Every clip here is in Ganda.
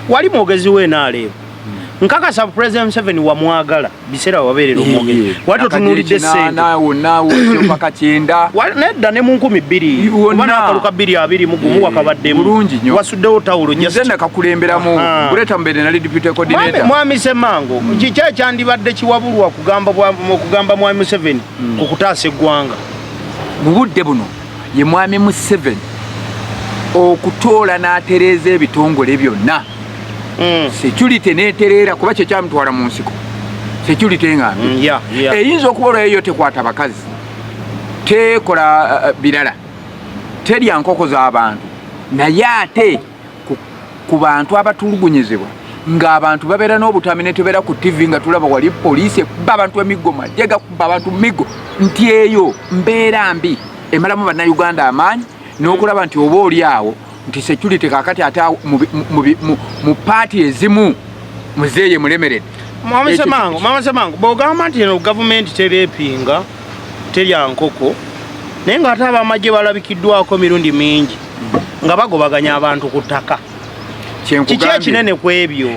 wali mwogezi we NRM nkakasa President Museveni wamwagala biseera wabeerera omwogezi watu tunulidde sente nawo mpaka kyenda nedda ne mu 2000 bana akaluka 220 mugumu wakabaddemu bulungi nnyo wasuddewo tawulo nze nakakulemberamu buleta mbere nali deputy coordinator mwami Semango kiki ekyandibadde kiwabulwa okugamba mwami Museveni ku kutaasa eggwanga mu budde buno ye mwami Museveni okutoola n'atereeza ebitongole byonna security neterera kuba kye kyamutwala mu nsiko security ngambi eyinza okuba eyo tekwata bakazi tekola birala terya nkoko z'abantu naye ate ku bantu abatulugunyizibwa ng'abantu babeera n'obutami tubeera ku TV nga tulaba wali poliisi ekuba abantu emiggo majje gakuba abantu miggo nti eyo mbeera mbi emalamu bannayuganda amaanyi n'okulaba nti oba oli awo nti security kakati ata mu party ezimu muzeye mulemeredde Mama Semango bogamba nti no government terepinga terya nkoko naye nga ate abamagye balabikiddwako mirundi mingi nga bagobaganya abantu ku ttaka kiki ekinene ku ebyo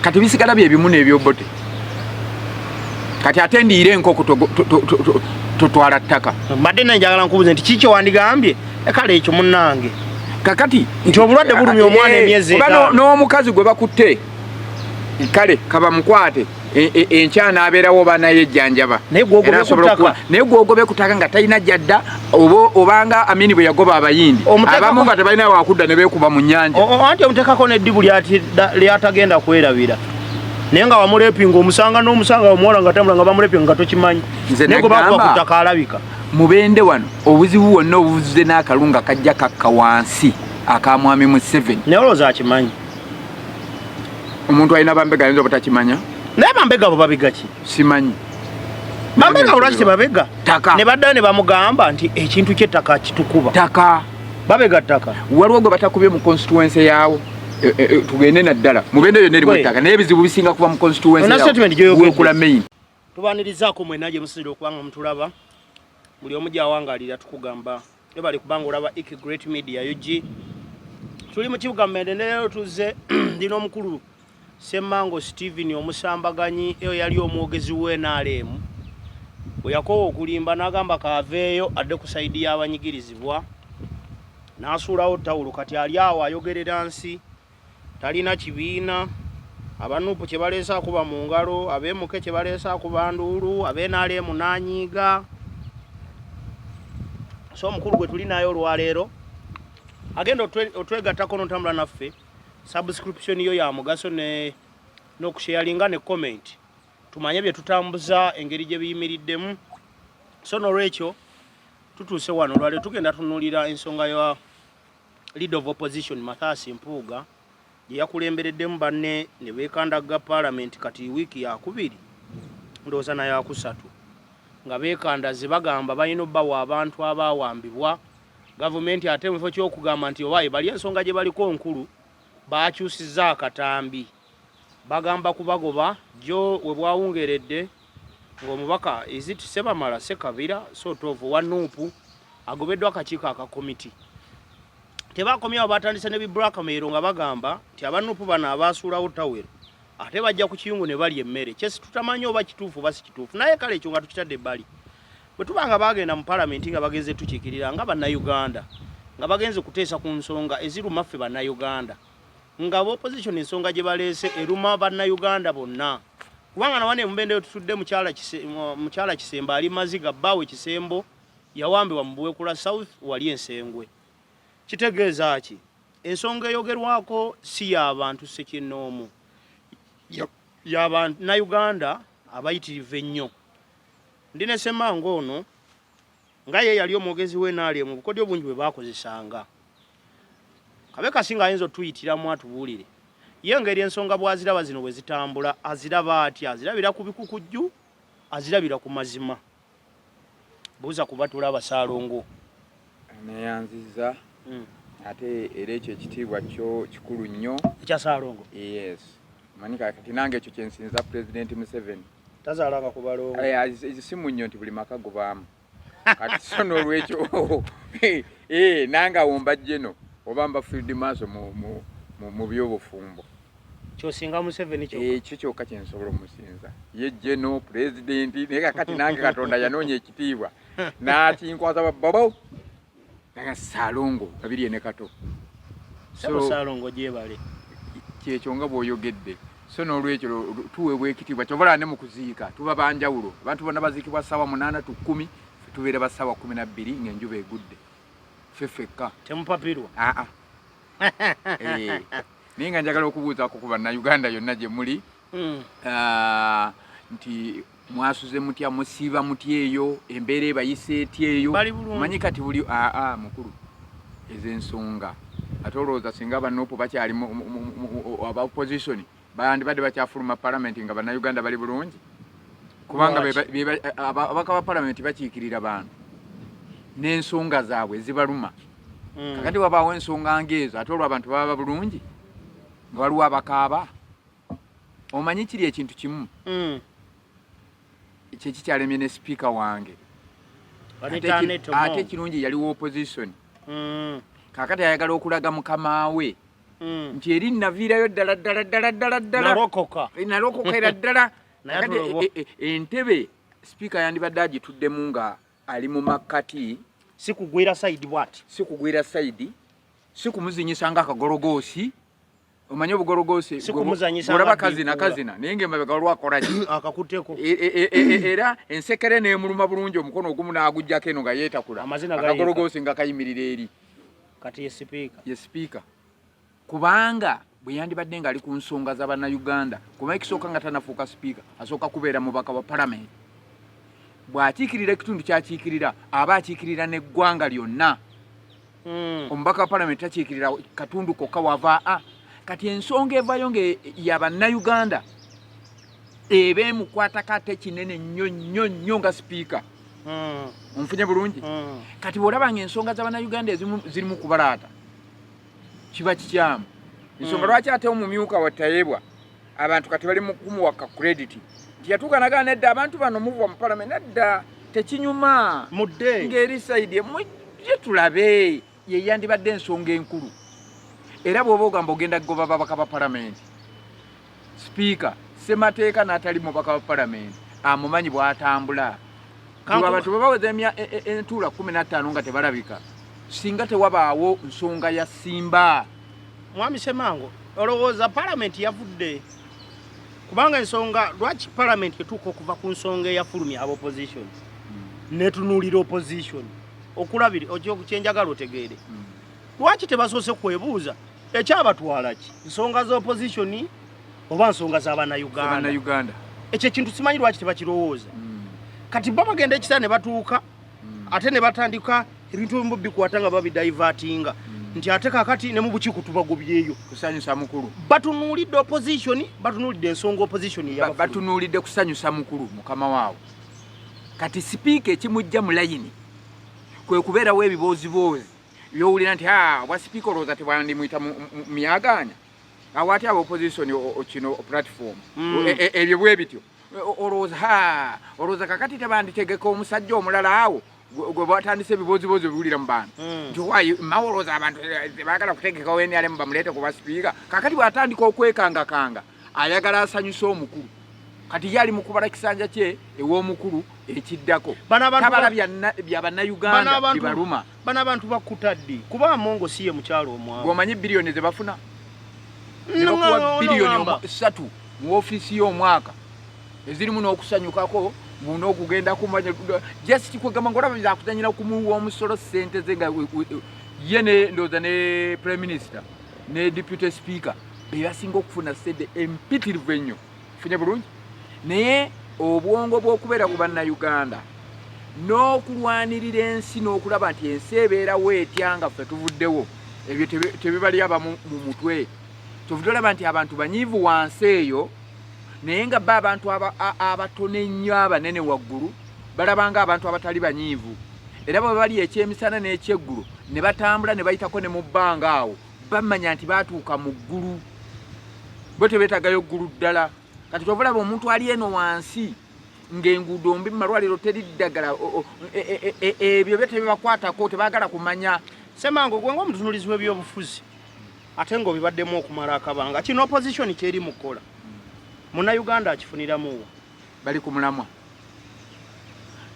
kati bisigala bye bimu n'ebyobote kati ate ndiire enkoko totwala ttaka mbadde nenjagala nkubuze nti kiki wandigambye ekale ekyo munnange kakati nti obulwadde bulumya omwana emyezi n'omukazi gwe bakutte kale kaba mukwate enkyana abeerawo banaye ejjanjaba naye gwogobe kutaka nga talina jadda obanga Amini bwe yagoba abayindi abamu nga tebalina wakudda ne beekuba mu nnyanja anti omuteekako n'eddibu lyatagenda kwerabira naye nga wamulepinga omusanga n'omusanga omuwola nga tambula nga bamulepinga nga tokimanyi naye gwe bakuba ku ttaka alabika mubende wano obuzibu bwonna obuvuze n'akalunga kajja kakka wansi aka mwami Museveni naye olowooza akimanyi omuntu alina bambega ayinza obutakimanya naye bambega abo babega ki simanyi bambega olwaki tebabega ne baddayo ne bamugamba nti ekintu ky'ettaka kitukuba ttaka babega ttaka waliwo gwe batakubye mu constituency yaawo tugende naddala mubende yonna erimu ettaka naye ebizibu bisinga kuba mu constituency yaawo main tubanirizaako mwena gye musirire okubanga mutulaba buli omu gyawangaalira tukugamba bali kubanga olaba Great Media UG tuli mu kibuga Mmende leero tuzze ndina omukulu Semango Steven omusambaganyi eyo yali omwogezi we NRM bwe yakowa okulimba n'agamba kaaveeyo adde ku saidi y'abanyigirizibwa n'asuulawo tawulo kati ali awo ayogerera nsi talina kibiina abanupu kye baleese akuba mu ngalo ab'emuke kye baleese akuba nduulu ab'NRM n'anyiiga so omukulu gwe tuli nayo olwaleero agenda otwegattako n'otambula naffe subscription yo ya mugaso n'okusharinga ne comment tumanye bye tutambuza engeri gye biyimiriddemu so n'olwekyo tutuuse wano olwaleero tugenda tunuulira ensonga ya leader of opposition Mathias Mpuuga gye yakulembereddemu banne ne beekandaga parliament kati wiiki yakubiri ndowooza nayo akusatu nga beekandaze bagamba balina obbawa abantu abaawambibwa gavumenti ate mufo ky'okugamba nti obaye bali ensonga gye baliko nkulu baakyusizza akatambi bagamba kubagoba jo we bwawungeredde ng'omubaka iziti Sebamala Sekabira sootovu wa Nuupu agobeddwa akakiiko akakomiti tebakomyawo batandise ne blackmail nga bagamba nti abanuupu bano abaasuulawo tawero ate bajja ku kiyungu ne balya emmere kyesi tutamanyi oba kituufu oba si kituufu naye kale ekyo nga tukitadde ebbali bwe tubanga bagenda mu palamenti nga bagenze tukiikirira nga bannayuganda nga bagenze kuteesa ku nsonga eziruma ffe bannayuganda nga opposition ensonga gye baleese eruma bannayuganda bonna kubanga nawane mubende tutudde mukyala Kisembo ali Maziga bbaawe Kisembo yawambibwa mu Buweekula South wali Ensengwe kitegeeza ki ensonga eyogerwako si y'abantu sekinnoomu y'abantu Uganda abayitirivu ennyo ndine Semango ono nga ye yali omwogezi we NRM mu bukodyo bungi bwe baakozesanga kabe kasinga ayinza otuyitiramu atubuulire ye engeri ensonga bwaziraba zino bwe zitambula aziraba atya azirabira ku bikukujju azirabira ku mazima buuza kubatula Abasaalongo neyanziza ate era ekyo ekitiibwa kyo kikulu nnyo ekya Saalongo yes manika kati nange ekyo kyensinza President Museveni tazaalanga ku balongo simu nnyo nti buli maka gubaamu kati so n'olwekyo nanga wombajjeno oba mba field maaso mu byobufumbo kyosinga Museveni kyokka ekyo kyokka kyensobola omusinza ye geno pulezidenti naye kakati nange Katonda yanoonya ekitiibwa n'akinkwaza babo naye Saalongo babiri ne Kato Saalongo gyebale kyekyo nga bw'oyogedde so n'olwekyo tuweebwa ekitiibwa kyobola ne mu kuziika tuba banjawulo abantu bonna baziikibwa ssaawa 8 tu 10 tubeera ba ssaawa 12 ng'enjuba egudde ffekka temupapirwa naye nga njagala okubuuzaako ku bannayuganda yonna gye muli nti mwasuze mutya musiiba mutya eyo embeera ebayise etya eyo manyi kati buli mukulu ez'ensonga ate olowooza singa abanopo bakyali aba opposition bandibadde bakyafuluma palamenti nga bannayuganda bali bulungi kubanga abaka ba palamenti bakiikirira bantu n'ensonga zaabwe zibaluma kakati wabaawo ensonga ngeezo ate olwo abantu baba bulungi nga waliwo abakaaba omanyi kiri ekintu kimu kyekikyalembye ne sipiika wange ate ekirungi yaliwo opposition kakati ayagala okulaga mukama we nti eri naviirayo ddala nalokoka era ddala entebe sipiika yandibadde agituddemu nga ali mu makkati sikugwira side bwati sikugwira side sikumuzinyisa nga akagologoosi omanyi obugologoosi olaba kazina naye ng'emabega olwakola akakuteko era ensekere n'emuluma bulungi omukono ogumu n'aguggyako eno nga yeetakula akagologoosi nga kayimirira eri kati ye sipiika kubanga bwe yandibadde ng'ali ku nsonga z'abannayuganda kuba ekisooka nga tanafuuka sipiika asooka kubeera mubaka wa palamenti bw'akiikirira ekitundu ky'akiikirira aba akiikirira n'eggwanga lyonna omubaka wa palamenti takiikirira katundu kokka wava kati ensonga evayo ng'eyabannayuganda eba emukwatako ate kinene nnyo nga sipiika onfunye bulungi kati bw'olaba ng'ensonga z'abannayuganda ezimu zirimu kubalaata kiba kikyamu ensonga lwaki ate omumyuka watayebwa abantu kati bali mu kumuwaka credit tiyatuganagana nedda abantu bano muva mu palamenti nedda tekinyuma mudde ng'eri saidi mujje tulabe ye yandibadde ensonga enkulu era bw'oba ogamba ogenda kugoba babaka ba palamenti sipiika ssemateeka n'atali mubaka wa palamenti amumanyi bw'atambula abantu babaweza entuula 15 nga tebalabika singa tewabaawo nsonga ya simba mwami Semango olowooza palamenti yavudde kubanga ensonga lwaki palamenti etuuka okuva ku nsonga eyafulumya aba opposition netunuulira opposition okulabire kyenjagala otegeere lwaki tebasoose kwebuuza ekyabatwala ki nsonga za opposition oba nsonga z'abannayuganda ekyo ekintu simanyi lwaki tebakirowooza kati bo bagenda ekisana ne batuuka ate ne batandika ebintu ebimu bikwata nga babidivatinga nti ate kakati ne mu bukiiko tubagobyeyo kusanyusa mukulu batunuulidde opposition batunuulidde ensonga opposition batunuulidde kusanyusa mukulu mukama waawo kati sipiika ekimujja mu layini kwe kubeerawo ebibooziboozi byowulira nti bwa sipiika olowooza tebwandimuyita myaganya awo ate aba opposition kino platform ebyo bwe bityo olowooza kakati tebanditegeka omusajja omulala awo gwe batandise ebibooziboozi biwulira mu bantu nti mawolooza abantu tebaagala kutegekawo NRM bamuleete ku basipiika kakati bw'atandika okwekangakanga ayagala asanyusa omukulu kati yali mu kubala kisanja kye ew'omukulu ekiddako tabala bya bannayuganda bibaluma bano abantu bakutadde kuba Mongo si ye mukyalo omwavu gwomanyi biliyoni ze bafuna ne bakuwa biliyoni 3 mu ofiisi y'omwaka ezirimu n'okusanyukako muno okugenda kumanya just kwegamba ngolaba zakuzanyira kumuwa omusolo sente ze nga ye ndoza ne prime minister ne deputy speaker beyasinga okufuna sente empitirivu ennyo funye bulungi naye obwongo bw'okubeera ku bannayuganda n'okulwanirira ensi n'okulaba nti ensi ebeerawo etya nga ffe tuvuddewo ebyo tebibali abamu mu mutwe kyovudde olaba nti abantu banyiivu wansi eyo naye nga ba abantu abatono ennyo abanene waggulu balabanga abantu abatali banyiivu era bwe bali ekyemisana n'ekyeggulu ne batambula ne bayitako ne mu bbanga awo bamanya nti baatuuka mu ggulu bo tebeetagayo ggulu ddala kati kyovulaba omuntu ali eno wansi ng'enguudo mbi malwaliro teri ddagala ebyo byo tebibakwatako tebaagala kumanya Semango gwe ng'omutunuulizi w'ebyobufuzi ate ng'obibaddemu okumala akabanga kino opposition kyeri mukola Munnayuganda akifuniramu bali ku mulamwa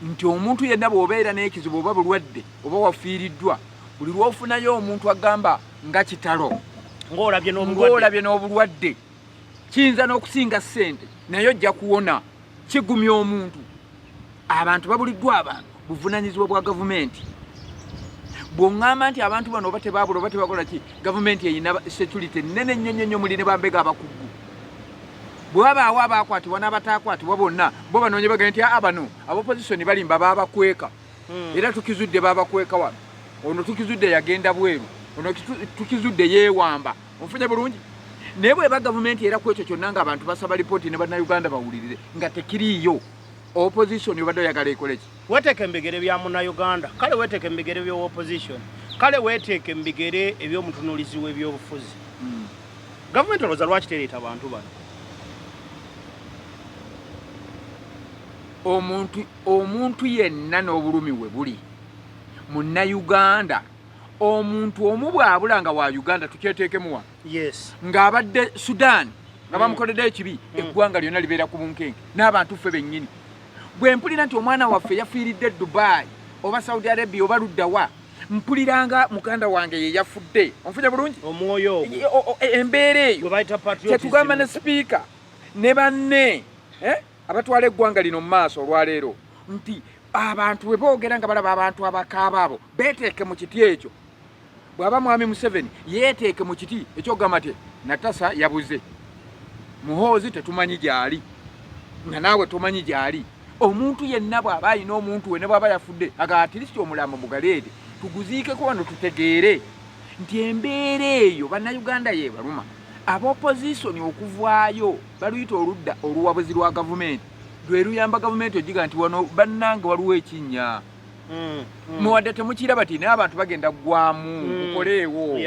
nti omuntu yenna bw'obeera n'ekizibu oba bulwadde oba wafiiriddwa buli lw'ofunayo omuntu agamba nga kitalo ng'olabye n'obulwadde kiyinza n'okusinga ssente naye ojja kuwona kigumya omuntu abantu babuliddwa abantu buvunaanyizibwa bwa gavumenti bw'oŋŋamba nti abantu bano oba tebaabula oba tebakola ki gavumenti eyina security nnene nnyo nnyo muli ne bambega abakugu bwe wabaawo abaakwatibwa n'abataakwatibwa bonna bo banoonye bagende nti bano abopozisoni balimba baabakweka era tukizudde baabakweka wano ono tukizudde yagenda bweru ono tukizudde yeewamba onfunye bulungi naye bweba gavumenti era ku ekyo kyonna ng'abantu basaba lipooti ne bannayuganda bawulirire nga tekiriiyo opposition obadde oyagala ekole ki weteeke mbigere bya Munnayuganda kale weteeke mbigere bya opposition kale weteeke mbigere eby'omutunuulizi w'ebyobufuzi gavumenti olowooza lwaki tereeta abantu bano omuntu yenna n'obulumi we buli Munnayuganda omuntu omu bw'abula nga wa Uganda tukyeteekemu wa ng'abadde Sudan nga bamukoledde ekibi eggwanga lyonna libeera ku bunkenke n'abantu ffe bennyini bwe mpulira nti omwana waffe yafiiridde Dubai oba Saudi Arabia oba luddawa mpuliranga muganda wange ye yafudde onfunye bulungi omwoyo embeera eyo kyetugamba ne sipiika ne banne abatwala eggwanga lino mu maaso olwaleero nti abantu bwe boogera nga balaba abantu abakaaba abo beeteeke mu kiti ekyo bw'aba mwami Museveni yeeteeke mu kiti ekyogamba ti Natasa yabuze Muhoozi tetumanyi gy'ali nga naawe tomanyi gy'ali omuntu yenna bw'aba alina omuntu we ne bw'aba yafudde agaatirisiti omulamba mugaleede tuguziikeko wano tutegeere nti embeera eyo bannayuganda yeebaluma abopozisoni okuvaayo baluyita oludda oluwabuzi lwa gavumenti lwe luyamba gavumenti ogiga nti wano bannange waliwo ekinnya muwadde temukiraba ti naye abantu bagenda ggwamu kukoleewo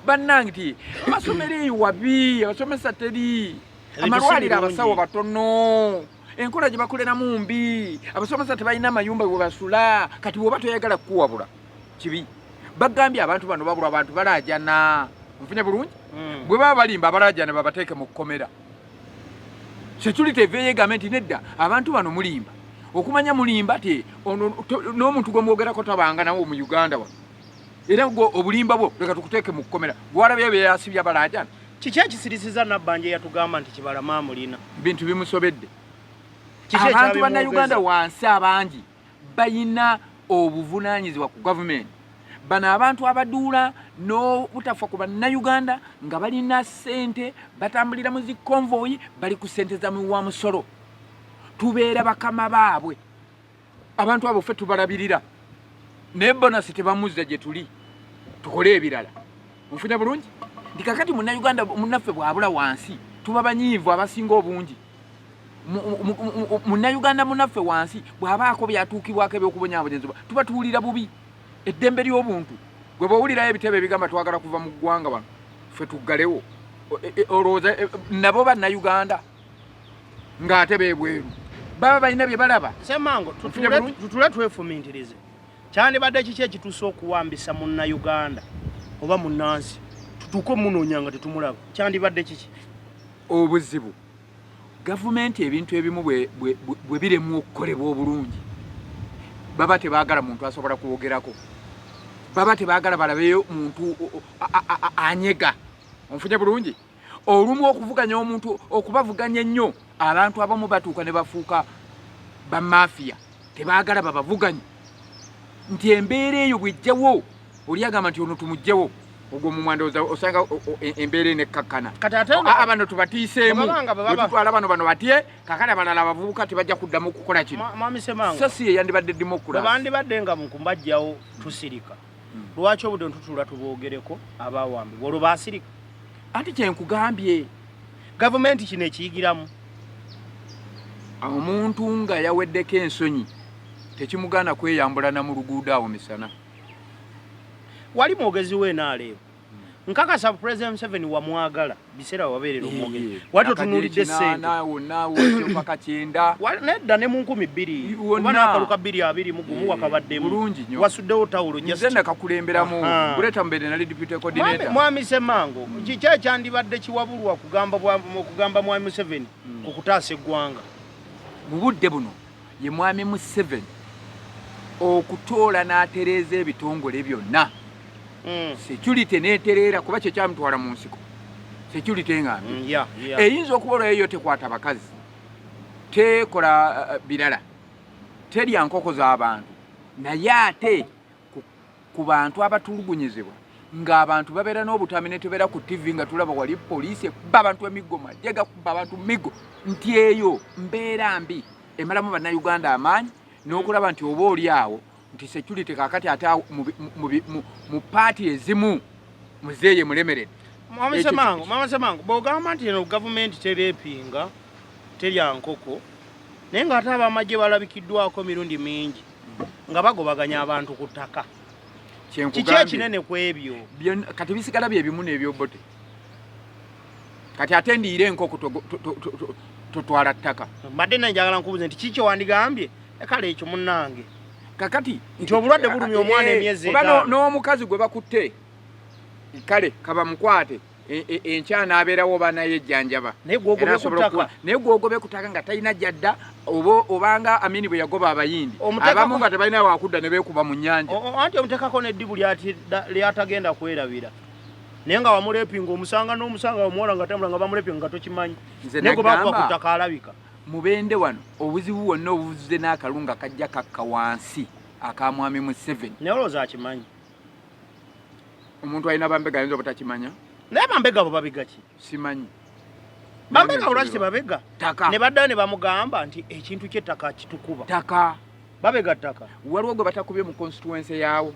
bannange ti amasomero eyo wabi abasomesa teri amalwaliro abasawo batono enkola gye bakoleramu mbi abasomesa tebalina amayumba bwe basula kati bw'oba toyagala kukuwabula kibi bagambye abantu bano babula abantu balaajana nfunye bulungi bwe baba balimba abalajana babateeke mu kkomera security eveeyo egambe nti nedda abantu bano mulimba okumanya mulimba ti n'omuntu gwe mwogerako tabanga nawe mu Uganda wano era obulimba bwo leka tukuteeke mu kkomera gwalabye byeyasibya abalajana kiki ekisirisiza Nabbanja yatugamba nti kibalama mulina bintu bimusobedde abantu bannayuganda wansi abangi bayina obuvunaanyizibwa ku gavumenti bano abantu abaduula n'obutafa ku bannayuganda nga balina ssente batambulira mu zikonvoyi bali ku ssente za muwa musolo tubeera bakama baabwe abantu abo ffe tubalabirira naye bonasi tebamuzza gye tuli tukole ebirala nfunye bulungi ndi kakati munnayuganda munnaffe bw'abula wansi tuba banyiivu abasinga obungi munnayuganda munnaffe wansi bw'abaako byatuukibwako ebyokubonyaabonyezebwa tuba tuwulira bubi eddembe ly'obuntu gwe bw'owulirayo ebitebe ebigamba twagala kuva mu ggwanga wano ffe tuggalewo olowooza nabo bannayuganda ng'ate beebweru baba balina bye balaba semango tutule twefumiintirize kyandibadde kiki ekituusa okuwambisa munnayuganda oba munnansi tutuuke omunoonya nga tetumulaba kyandibadde kiki obuzibu gavumenti ebintu ebimu bwe biremu okukolebwa obulungi baba tebaagala muntu asobola kwogerako baba tebaagala balabeyo muntu anyega onfunye bulungi olumu okuvuganya omuntu okubavuganya ennyo abantu abamu batuuka ne bafuuka bamafiya tebaagala babavuganye nti embeera eyo bwejjawo oli agamba nti ono tumugjewo ogwo mumwandoza osanga embeera nekkakkana bano tubatiiseemu wetutwala bano batye kakati abalala abavubuka tebajja kuddamu okukola kino sasi eyandibadde demokrasi bandibadde nga mukumbajjawo tusirika lwaki obudde ntutula tuboogereko abawambibwa olwo baasirika anti kyenkugambye gavumenti kino ekiyigiramu omuntu nga yaweddeko ensonyi tekimugaana kweyambula na mu luguudo awo misana wali mwogezi we NRM nkakasa President Museveni wamwagala biseera wabeerera omwogezi wati otunuulidde ssente nedda ne mu 2000 oba n'akaluka 2021 wakabaddemu wasuddewo tawulo nze nakakulemberamu buleeta mbeere nali deputy coordinator mwami Ssemango kiki ekyandibadde kiwabulwa okugamba mwami Museveni ku kutaasa eggwanga mu budde buno ye mwami Museveni okutoola n'atereeza ebitongole byonna security neetereera kuba kye kyamutwala mu nsiko security engambi eyinza okuba olwayo tekwata bakazi tekola birala terya nkoko z'abantu naye ate ku bantu abatulugunyizibwa ng'abantu babeera n'obutami ne tubeera ku TV nga tulaba wali poliisi ekubba abantu emiggo majje gakubba abantu miggo nti eyo mbeera mbi emalamu bannayuganda amaanyi n'okulaba nti oba oli awo nti security kakati ate mu paati ezimu muzeeye mulemeredde. Mama Ssemango bw'ogamba nti eno gavumenti tereepinga terya nkoko naye ng'ate abamagye balabikiddwako mirundi mingi nga bagobaganya abantu ku ttaka kiki ekinene ku ebyo kati bisigala bye bimu n'ebyobote kati ate ndiire enkoko totwala ttaka mbadde nanjagala nkubuze nti kiki wandigambye ekale ekyo munnange kakati nti obulwadde bulumya omwana emyezi etaano n'omukazi gwe bakutte kale kaba mukwate enkyana abeerawo oba naye ejjanjaba naye gwogobe ku ttaka nga talina jadda obanga Amini bwe yagoba abayindi abamu nga tebalina wakudda ne beekuba mu nnyanja anti omuteekako n'eddibu lyatagenda kwerabira naye nga wamuleepinga omusanga n'omusanga omuwola nga tambula nga bamuleepinga nga tokimanyi naye gwe bakuba ku ttaka alabika mubende wano obuzibu bwonna obuvuze n'akalunga kajja kakka wansi aka mwami Museveni naye olowooza akimanyi omuntu alina bambega ayinza obutakimanya naye bambega abo babega ki simanyi bambega olwaki tebabega ne baddayo ne bamugamba nti ekintu ky'ettaka kitukuba ttaka babega ttaka waliwo gwe batakubye mu constituency yaawo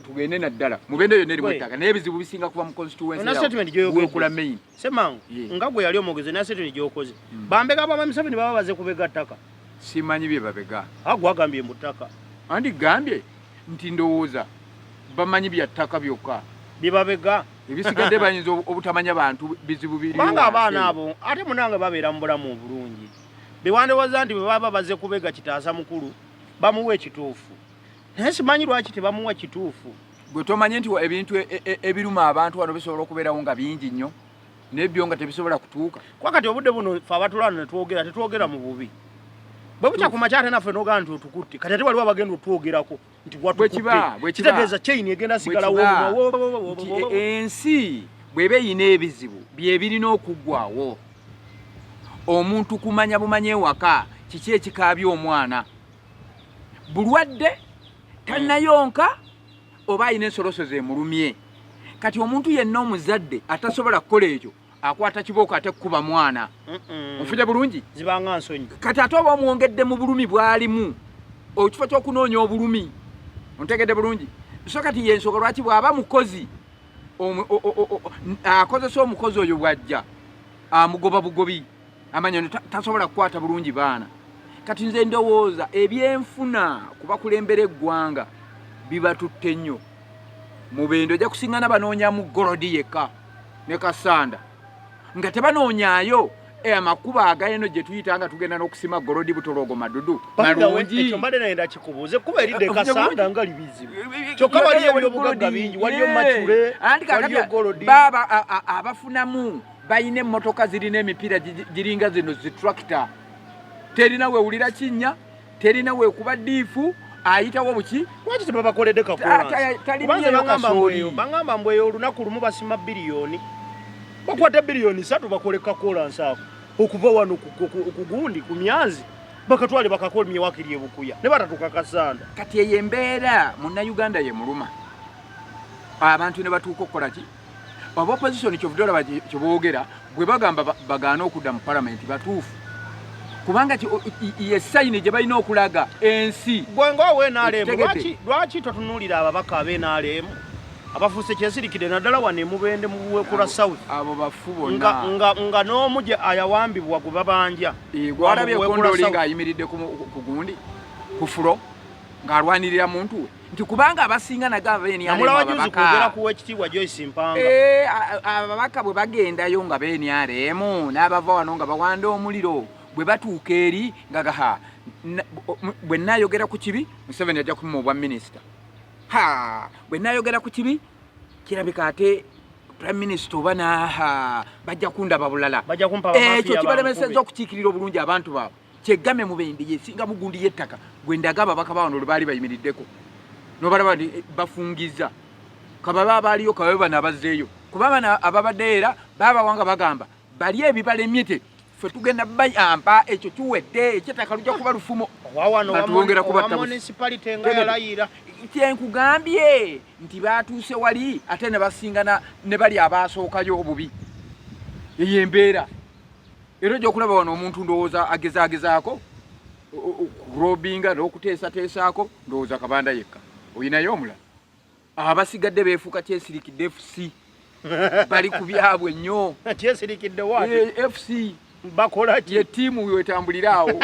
tugende naddala mubende yonna erimu ettaka naye ebizibu bisinga kuba mu constituency yaawekula main Ssemango nga gwe yali omwogezi naye statement gy'okoze bambega baba Museveni baba baze kubega ttaka simanyi bye babega gwagambye mu ttaka andi gambye nti ndowooza bamanyi bya ttaka byokka bye babega ebisigadde bayinza obutamanya bantu bizibu biri banga abaana abo ate munange babeera mu bulamu obulungi bewandowooza nti bwe baba baze kubega kitaasa mukulu bamuwa ekituufu naye simanyi lwaki tebamuwa kituufu gwe tomanye nti ebintu ebiruma abantu wano bisobola okubeerawo nga bingi nnyo nebyo nga tebisobola kutuuka kwakati obudde buno fe abatulana tetwogera mu bubi bwe bukya ku makya ate naffe n'ogamba nti otukutte kati ate waliwo abagenda otwogerako nti watukutte kitegeeza kyeyini egenda sigalawo ensi bw'eba eyina ebizibu byebirina okuggwawo omuntu kumanya bumanya ewaka kiki ekikaabya omwana bulwadde tannayonka oba ayina ensoloso zemulumye kati omuntu yenna omuzadde atasobola kukola ekyo akwata kibooko ate kuba mwana onfuje bulungi zibanga nsonyi kati ate oba omwongedde mu bulumi bwalimu ekifo ky'okunoonya obulumi ontegedde bulungi so kati yensonga lwaki bw'aba mukozi akozesa omukozi oyo bw'ajja amugoba bugobi amanya tasobola kukwata bulungi baana kati nze ndowooza ebyenfuna kubakulembera eggwanga bibatutte nnyo mubendo ojja kusiŋŋana banoonyamu golodi yekka ne kasanda nga tebanoonyaayo amakubo agayeno gye tuyita nga tugenda n'okusima golodi butologo madudu malungi ekyo mbadde naye ndakikubuuze kuba eridde kasanda nga libizibu kyokka waliyo ebyobugagga bingi waliyo macule waliyo golodi baaba abafunamu bayina emmotoka zirina emipiira giringa zino zitrakita terina wewulira kinnya terina wekuba diifu ayitawo buki lwaki tebabakoledde kakolansibangamba mbweyo olunaku lumu basima biliyoni bakwata biliyoni 3 bakole kakolansi ako okuva wano kugundi ku myanzi bakatwale bakakolmye wakiri ebukuya ne batatuka kasanda kati eyo embeera munnayuganda ye muluma abantu ne batuuka okukola ki oba opposition kyovudola kyoboogera bwe bagamba bagaana okudda mu palamenti batuufu kubanga ye sayini gye balina okulaga ensi gwenga owe NRM lwaki totunuulira ababaka abe NRM abafuuse kyesirikire naddala wano emubende mu Buweekula South abo bafu bonna nga n'omu gye ayawambibwa gwe babanja gwalabye kondoli ng'ayimiridde ku gundi ku fulo ng'alwanirira muntu we nti kubanga abasinga nagamba namulawa juzi kwogera kuwa ekitiibwa Joyce Mpanga ababaka bwe bagendayo nga NRM n'abava wano nga bawanda omuliro bwe batuuka eri nga gaha bwe nayogera ku kibi Museveni ajja kumma obwa minisita bwe nayogera ku kibi kirabika ate Prime Minister oba bajja kundaba bulala ekyo kibalemesezza okukiikirira obulungi abantu baabwe kyeggame Mubende yesinga mugundi y'ettaka gwe ndaga ababaka bawano lwe baali bayimiriddeko nobalaba nti bafungiza kababa baaliyo kababe bano abazzeeyo kuba bano ababadde era babawanga bagamba bali ebibalemyete ffe tugenda bayamba ekyo kiwedde ekyettaka lujja kuba lufumo batwongera kubattabusi kyenkugambye nti batuuse wali ate ne basingana ne bali abaasookayo obubi eyo embeera era ojja okulaba wano omuntu ndowooza agezaagezaako kurobinga n'okuteesateesaako ndowooza Kabanda yekka oyinayo omulala abasigadde beefuuka kyesirikidde FC bali ku byabwe nnyo kyesirikidde FC bakola ye ttiimu wetambulira awo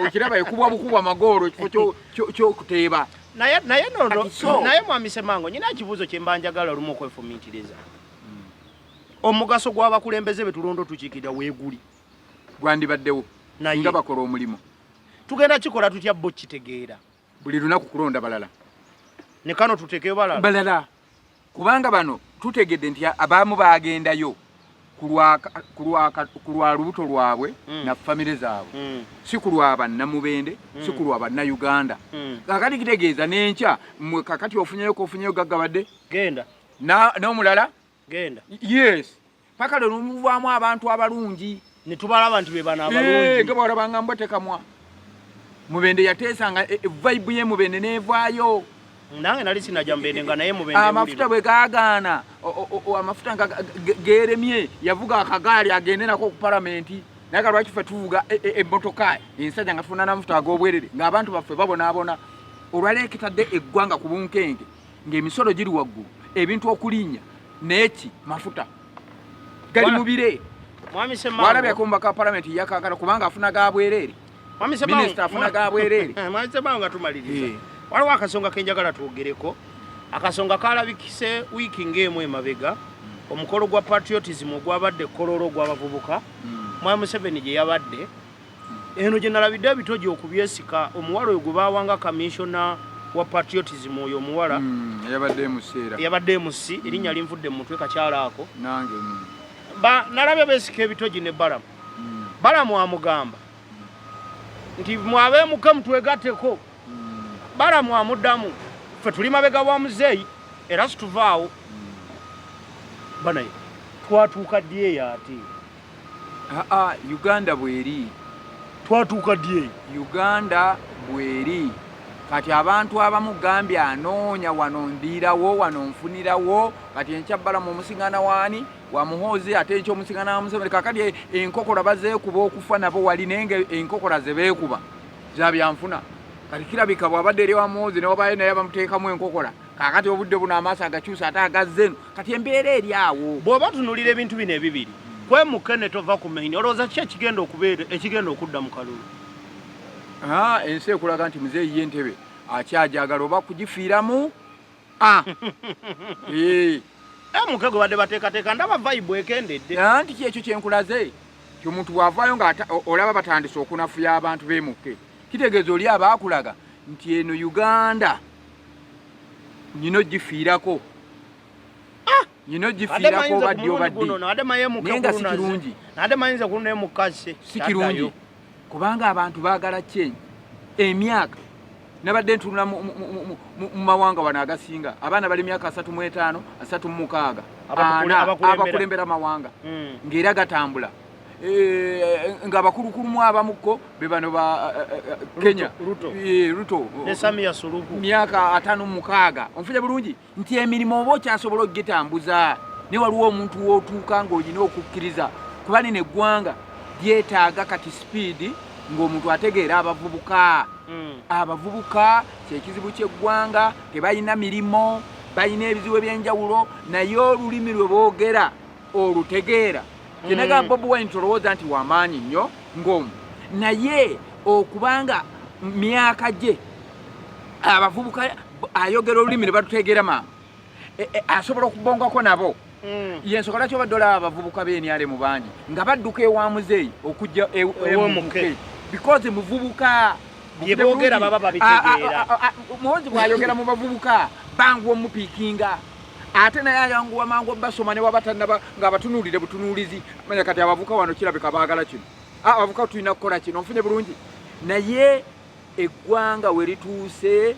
okiraba ekubwa bukubwa amagoolo ekifo ky'okuteeba naye mwami Semango nyina ekibuuzo kye mba njagala lumu okwefumiitiriza omugaso gw'abakulembeze be tulondo tukiikirira weeguli gwandibaddewo nga bakola omulimu tugenda kikola tutya bo kitegeera buli lunaku kulonda balala ne kano tutekeyo balala kubanga bano tutegedde nti abamu bagendayo kulwa lubuto lwabwe na famire zaabwe si kulwa bannamubende si kulwa bannayuganda kakati kitegeeza n'enkya mmwe kakati ofunyeyo gaggabadde genda n'omulala genda yes paka lero muvaamu abantu abalungi ne tubalaba nti be bano abalungi nga bwalabanga mbwetekamwa Mubende yateesanga vibe ye Mubende neevaayo nange nali sinajja Mubende nga naye Mubende amafuta bwe gaagaana amafuta nga geeremye yavuga akagaali agende nako ku palamenti naye kalwaki ffe tuvuga emmotoka ensajja nga tufuna n'amafuta ag'obwerere ng'abantu baffe babonaabona olwaleeketadde eggwanga ku bunkenge ng'emisolo giri waggulu ebintu okulinnya n'eki mafuta gali mubire walabyako mu baka palamenti yakaagala kubanga afuna ga bwereere minisita afuna ga bwereere mwami Semango nga tumaliriza waliwo akasonga kenjagala twogereko akasonga kalabikise wiiki ng'emu emabega omukolo gwa patriotism ogwabadde kololo gw'abavubuka mwami Museveni gye yabadde eno gye nalabidde ebitogi okubyesika omuwala oyo gwe baawanga kamisona wa patriotism oyo omuwala yabadde emusi erinnya linvudde mu mutwe kakyala ako nange nalabye beesika ebitogi ne balamu balamu amugamba nti mwabeemuke mutwegatteko balamu amuddamu ffe tuli mabega wa muzeeyi era situvaawo banaye twatuuka dyeyo ate Uganda bweri twatuuka dyeyo Uganda bweri kati abantu abamu gambye anoonya wano ndiirawo wano nfunirawo kati enkya balamu omusiŋŋana waani wa muhoozi ate ekyo omusiŋŋana wa Museveni kakati enkokola bazeekuba okufa nabo wali naye nga enkokola ze beekuba za byanfuna kati kirabika bw'abadde eri wa muhoozi newabayo naye bamuteekamu enkokola kakati obudde buno amaaso agakyusa ate agazzeeno kati embeera eri awo bw'oba tunulira ebintu bino ebibiri kwemuke ne tova ku maini olowooza ki ekigenda okudda mu kalulu ensi ekulaga nti muzeeyi y'entebe akyajagala oba kugifiiramu muke gwe badde bateekateeka ndaba vibe ekendedde nti kyekyo kyenkulaze omuntu bw'avaayo nga olaba batandise okunafuya abantu beemuke kitegeeza oli abaakulaga nti eno Uganda nyino gifiirako baddi obaddi naye nga si kirungi si kirungi kubanga abantu baagala kyenyi emyaka nabadde ntunula mu mawanga wano agasinga abaana bali myaka 35 36 abakulembera amawanga ng'era gatambula nga bakulukulumu abamuko be bano ba Kenya Ruto ne Samia Suluhu myaka 56 onfuje bulungi nti emirimu oba okyasobola okugitambuza ne waliwo omuntu w'otuuka ng'olina okukkiriza kuba nino eggwanga lyetaaga kati speed ng'omuntu ategeera abavubuka kyekizibu ky'eggwanga tebalina mirimo balina ebizibu ebyenjawulo naye olulimi lwe boogera olutegeera kyenagamba Bobi Wine tolowooza nti wamaanyi nnyo ng'omu naye okubanga myaka gye abavubuka ayogera olulimi ne batutegeera ma asobola okubongako nabo Ensonga lwaki obadde olaba abavubuka b'enyale mu bangi nga badduka ewa muzeeyi okujja emuke because muvubuka byeboogera baba babitegeera muwonzi bw'ayogera mu bavubuka bangu omupiikinga ate naye ayanguwa mangu basoma ne wabatannaba ng'abatunuulire butunuulizi manya kati abavuka wano kirabika baagala kino abavuka tulina kukola kino nfunye bulungi naye eggwanga we lituuse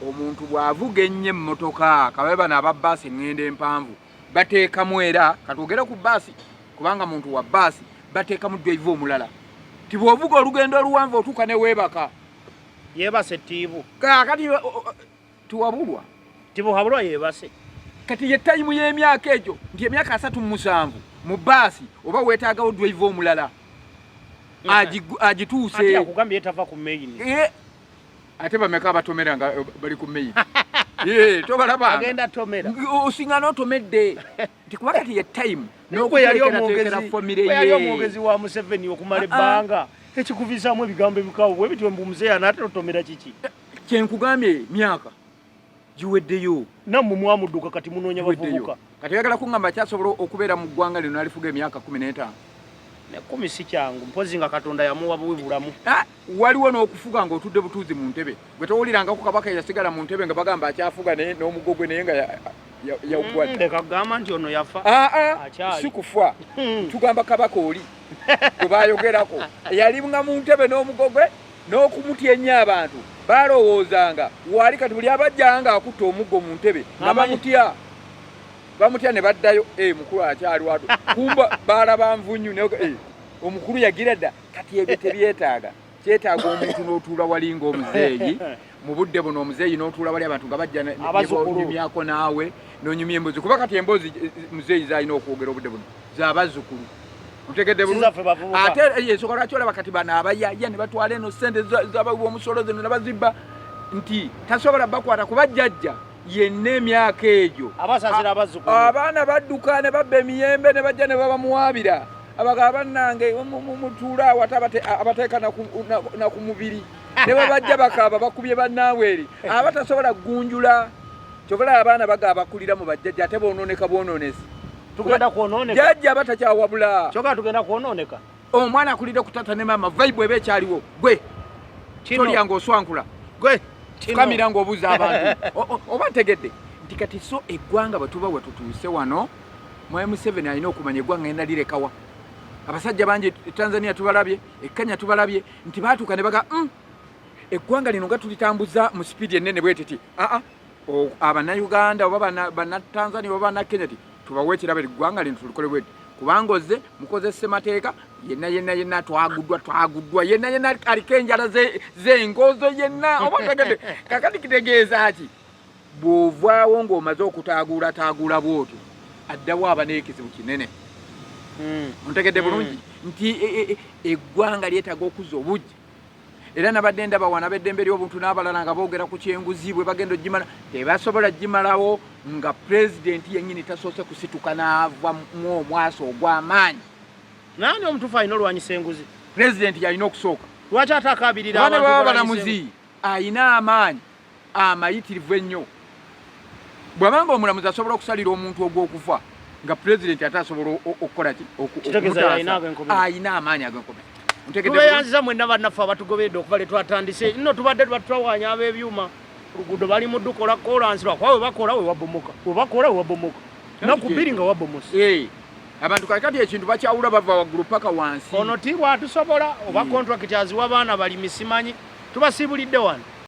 omuntu bw'avuga ennyo emmotoka kababe bano aba baasi eŋŋenda empanvu bateekamu era katwogere ku baasi kubanga muntu wa baasi bateekamu drive omulala ti bw'ovuga olugendo oluwanvu otuuka ne weebaka yeebase ttiibu kati tiwabulwa tibuhabulwa yeebase kati ye tayimu y'emyaka egyo nti emyaka 37 mu baasi oba weetaagawo drive omulala agituuse akugambye yetava ku main ate bameka abatomera nga bali ku main tobalaba agenda tomera osinga n'otomedde nti kuba kati ye time yali omwogezi wa Museveni okumala ebbanga ekikuvizaamu ebigambo ebikawo bwe bityo mbu muzeeyi anaate otomera kiki kyenkugambye myaka giweddeyo nammwe mwamudduka kati munoonya bavubuka kati oyagala kuŋŋamba kyasobola okubeera mu ggwanga lino alifuga emyaka 15 ne 10 si kyangu mpozi nga Katonda yamuwa bulamu waliwo n'okufuga ng'otudde butuuzi mu ntebe gwe towulirangako kabaka yasigala mu ntebe nga bagamba akyafuga n'omugo gwe naye nga yawugwadde leka kugamba nti ono yafa si kufa tugamba kabaka oli gwe baayogerako yali nga mu ntebe n'omugo gwe n'okumutya ennyo abantu baalowoozanga wali kati buli abajjanga akutta omuggo mu ntebe nga bamutya ne baddayo mukulu akyali wado kumba balaba nvunyu omukulu yagira dda kati ebyo tebyetaaga kyetaaga omuntu n'otuula wali ng'omuzeeyi mu budde buno omuzeeyi n'otuula wali abantu nga bajja nyumyako naawe n'onyumya embozi kuba kati embozi muzeeyi zalina okwogera obudde buno z'abazzukulu otegedde ate Ensonga lwaki olaba kati bano abayaya ne batwala eno ssente zabawa omusolo zino ne bazibba nti tasobola bakwata kuba jjajja yenna emyaka egyo abasasira abazzukulu abaana badduka ne babba emiyembe ne bajja ne babamuwaabira abagaba bannange mutuula awo ate abateeka na ku mubiri ne babajja bakaaba bakubye bannaabwe eri abatasobola gunjula kyobola abaana bagaba bakulira mu bajjajja ate boononeka bwonoonesi tugenda kwonooneka jjajja batakyawabula kyokka tugenda kwonooneka omwana akulira ku tata ne maama vibe eba ekyaliwo gwe tolyanga oswankula gwe kamira ng'obuuza abantu oba ntegedde nti kati so eggwanga bwe tuba we tutuuse wano Mwai Museveni alina okumanya eggwanga ngenda lirekawa abasajja bangi Tanzania tubalabye Kenya tubalabye nti baatuuka ne baga eggwanga lino nga tulitambuza mu sipiidi ennene bwetiti abannayuganda oba bannatanzania oba bannakenya ti tubawe ekirabo eggwanga lino tulikole bweti kubanga ozze mukoze ssemateeka yenna twaguddwa yenna aliko enjala z'engozo yenna oba tegedde kakati kitegeeza ki bw'ovaawo ng'omaze okutaaguula bwotyo addawo aba n'ekizibu kinene ontegedde bulungi nti eggwanga lyetaaga okuzza obujja era nabadde ndaba wana b'eddembe ly'obuntu n'abalala nga boogera ku kyenguzi bwe bagenda ogimala tebasobola gimalawo nga pulezidenti yennyini tasoose kusituka n'ava mu omwasa ogw'amaanyi nani omutuufu alina olwanyisa enguzi pulezidenti yalina okusooka lwaki atakabirira abantu baba balamuzi ayina amaanyi amayitirivu ennyo bw'abanga omulamuzi asobola okusalira omuntu ogw'okufa nga pulezidenti ate asobola okukola ki ayina amaanyi ag'enkobe tubeyanziza mwenna bannaffe abatugobedde okuva lwe twatandise nno tubadde batutwawaanya ab'ebyuma oluguudo bali mu ddukola kolansi lwakuba we bakola we wabomoka naku bbiri nga wabomose abantu kakati ekintu bakyawula bava waggulu paka wansi ono ti bwatusobola oba kontrakiti aziwa baana balimi simanyi tubasiibulidde wano